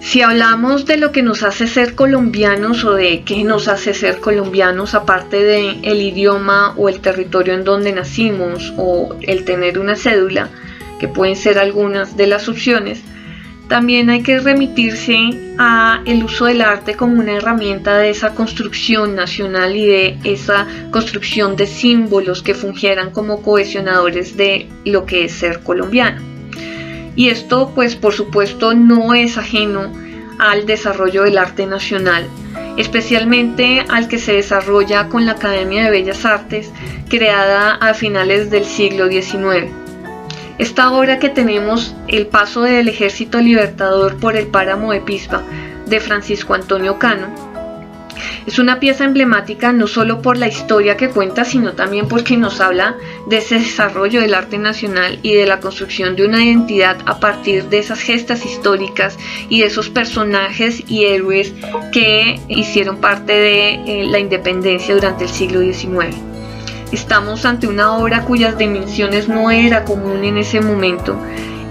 Si hablamos de lo que nos hace ser colombianos o de qué nos hace ser colombianos, aparte de el idioma o el territorio en donde nacimos o el tener una cédula, que pueden ser algunas de las opciones, también hay que remitirse a el uso del arte como una herramienta de esa construcción nacional y de esa construcción de símbolos que fungieran como cohesionadores de lo que es ser colombiano. Y esto, pues por supuesto, no es ajeno al desarrollo del arte nacional, especialmente al que se desarrolla con la Academia de Bellas Artes, creada a finales del siglo XIX. Esta obra que tenemos, El paso del Ejército Libertador por el Páramo de Pisba, de Francisco Antonio Cano, es una pieza emblemática no solo por la historia que cuenta, sino también porque nos habla de ese desarrollo del arte nacional y de la construcción de una identidad a partir de esas gestas históricas y de esos personajes y héroes que hicieron parte de la independencia durante el siglo XIX. Estamos ante una obra cuyas dimensiones no era común en ese momento,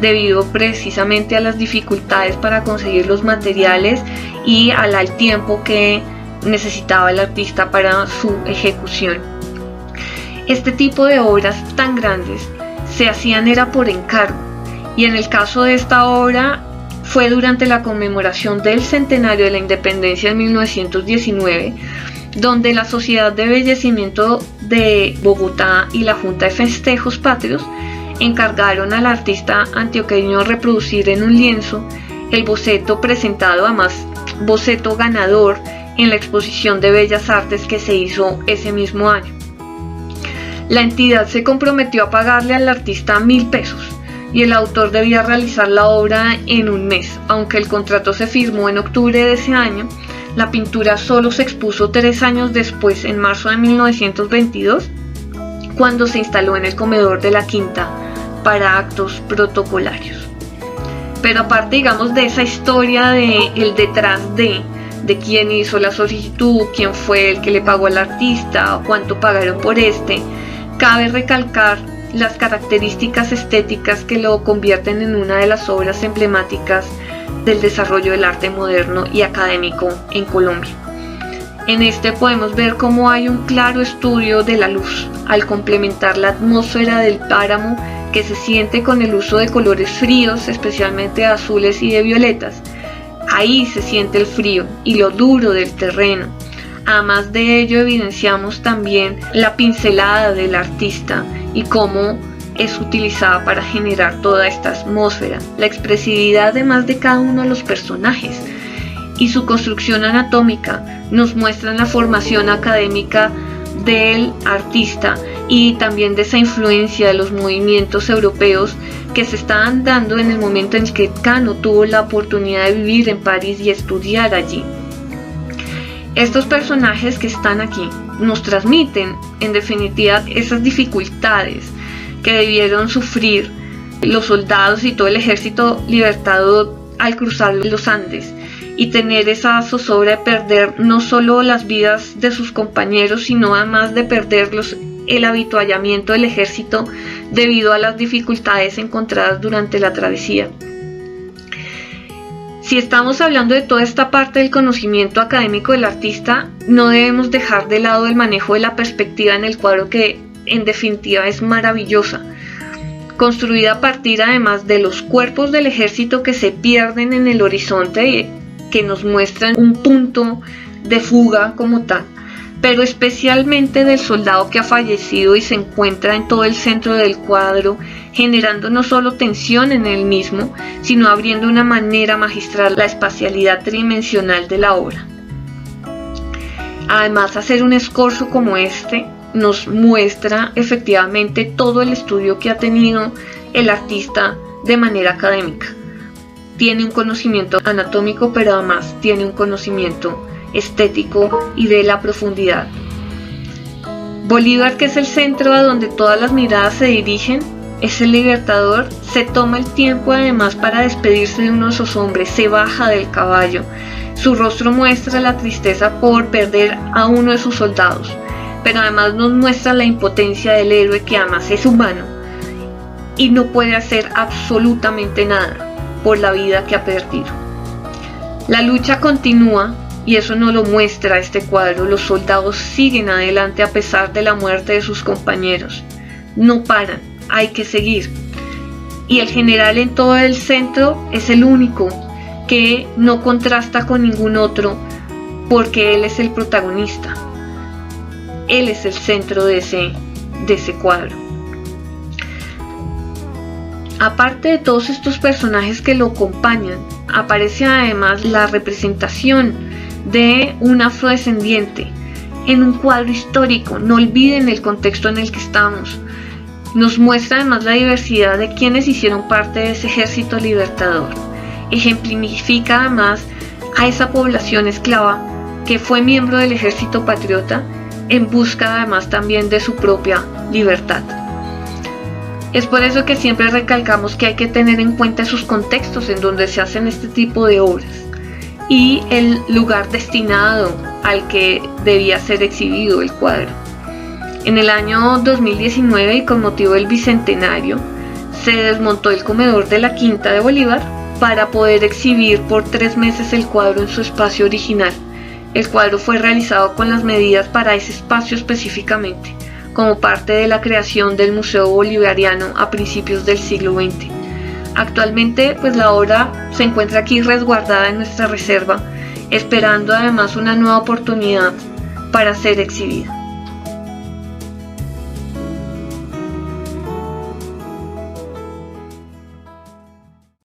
debido precisamente a las dificultades para conseguir los materiales y al tiempo que necesitaba el artista para su ejecución. Este tipo de obras tan grandes se hacían era por encargo, y en el caso de esta obra fue durante la conmemoración del centenario de la independencia en 1919, donde la Sociedad de Embellecimiento de Bogotá y la Junta de Festejos Patrios encargaron al artista antioqueño reproducir en un lienzo el boceto presentado, además boceto ganador, en la exposición de Bellas Artes que se hizo ese mismo año. La entidad se comprometió a pagarle al artista 1.000 pesos y el autor debía realizar la obra en un mes. Aunque el contrato se firmó en octubre de ese año, la pintura solo se expuso 3 años después, en marzo de 1922, cuando se instaló en el comedor de la Quinta para actos protocolarios. Pero aparte, digamos, de esa historia de el detrás de quién hizo la solicitud, quién fue el que le pagó al artista, cuánto pagaron por cabe recalcar las características estéticas que lo convierten en una de las obras emblemáticas del desarrollo del arte moderno y académico en Colombia. En este podemos ver cómo hay un claro estudio de la luz, al complementar la atmósfera del páramo que se siente con el uso de colores fríos, especialmente de azules y de violetas. Ahí se siente el frío y lo duro del terreno. Además de ello, evidenciamos también la pincelada del artista y cómo es utilizada para generar toda esta atmósfera, la expresividad además de cada uno de los personajes y su construcción anatómica nos muestran la formación académica del artista y también de esa influencia de los movimientos europeos que se estaban dando en el momento en que Cano tuvo la oportunidad de vivir en París y estudiar allí. Estos personajes que están aquí nos transmiten, en definitiva, esas dificultades que debieron sufrir los soldados y todo el ejército libertador al cruzar los Andes y tener esa zozobra de perder no solo las vidas de sus compañeros, sino además de perderlos el habituallamiento del ejército debido a las dificultades encontradas durante la travesía. Si estamos hablando de toda esta parte del conocimiento académico del artista, no debemos dejar de lado el manejo de la perspectiva en el cuadro, que en definitiva es maravillosa, construida a partir además de los cuerpos del ejército que se pierden en el horizonte y que nos muestran un punto de fuga como tal, pero especialmente del soldado que ha fallecido y se encuentra en todo el centro del cuadro, generando no solo tensión en el mismo, sino abriendo de una manera magistral la espacialidad tridimensional de la obra. Además, hacer un escorzo como este nos muestra efectivamente todo el estudio que ha tenido el artista de manera académica. Tiene un conocimiento anatómico, pero además tiene un conocimiento estético y de la profundidad. Bolívar, que es el centro a donde todas las miradas se dirigen, es el libertador, se toma el tiempo además para despedirse de uno de esos hombres, se baja del caballo, su rostro muestra la tristeza por perder a uno de sus soldados, pero además nos muestra la impotencia del héroe, que además es humano y no puede hacer absolutamente nada por la vida que ha perdido. La lucha continúa y eso no lo muestra este cuadro. Los soldados siguen adelante a pesar de la muerte de sus compañeros. No paran, hay que seguir. Y el general en todo el centro es el único que no contrasta con ningún otro porque él es el protagonista. Él es el centro de ese cuadro. Aparte de todos estos personajes que lo acompañan, aparece además la representación de un afrodescendiente en un cuadro histórico. No olviden el contexto en el que estamos. Nos muestra además la diversidad de quienes hicieron parte de ese ejército libertador. Ejemplifica además a esa población esclava que fue miembro del ejército patriota en busca además también de su propia libertad. Es por eso que siempre recalcamos que hay que tener en cuenta esos contextos en donde se hacen este tipo de obras y el lugar destinado al que debía ser exhibido el cuadro. En el año 2019 y con motivo del bicentenario se desmontó el comedor de la Quinta de Bolívar para poder exhibir por 3 meses el cuadro en su espacio original. El cuadro fue realizado con las medidas para ese espacio específicamente, como parte de la creación del Museo Bolivariano a principios del siglo XX. Actualmente, pues la obra se encuentra aquí resguardada en nuestra reserva, esperando además una nueva oportunidad para ser exhibida.